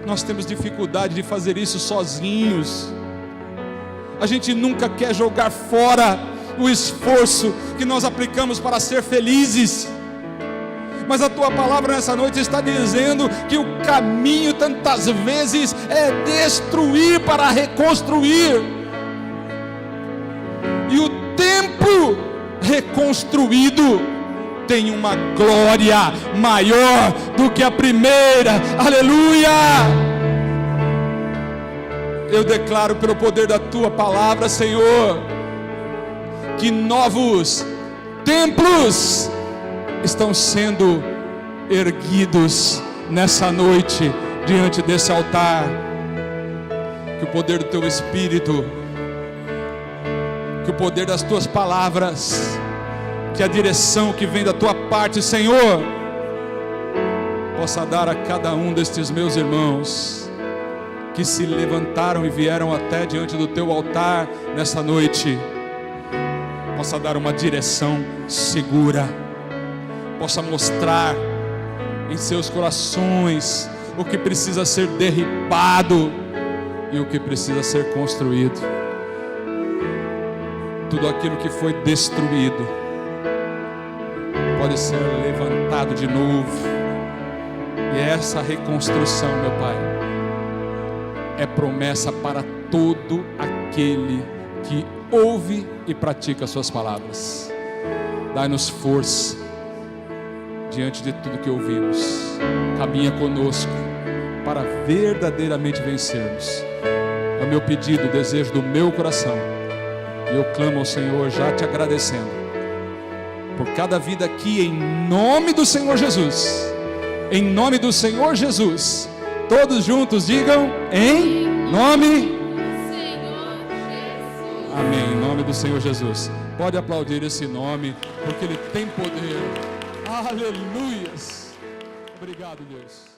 nós temos dificuldade de fazer isso sozinhos. A gente nunca quer jogar fora o esforço que nós aplicamos para ser felizes. Mas a tua palavra nessa noite está dizendo que o caminho tantas vezes é destruir para reconstruir. E o tempo reconstruído tem uma glória maior do que a primeira. Aleluia! Eu declaro pelo poder da tua palavra, Senhor, que novos templos estão sendo erguidos nessa noite diante desse altar. Que o poder do teu Espírito, que o poder das tuas palavras, que a direção que vem da tua parte, Senhor, possa dar a cada um destes meus irmãos que se levantaram e vieram até diante do teu altar nessa noite, possa dar uma direção segura, possa mostrar em seus corações o que precisa ser derribado e o que precisa ser construído. Tudo aquilo que foi destruído pode ser levantado de novo. E essa reconstrução, meu Pai, é promessa para todo aquele que ouve e pratica as suas palavras. Dai-nos força diante de tudo que ouvimos. Caminha conosco para verdadeiramente vencermos. É o meu pedido, o desejo do meu coração. E eu clamo ao Senhor já te agradecendo por cada vida aqui, em nome do Senhor Jesus. Em nome do Senhor Jesus. Todos juntos digam: em nome do Senhor Jesus. Amém, em nome do Senhor Jesus. Pode aplaudir esse nome, porque Ele tem poder. Aleluias. Obrigado, Deus.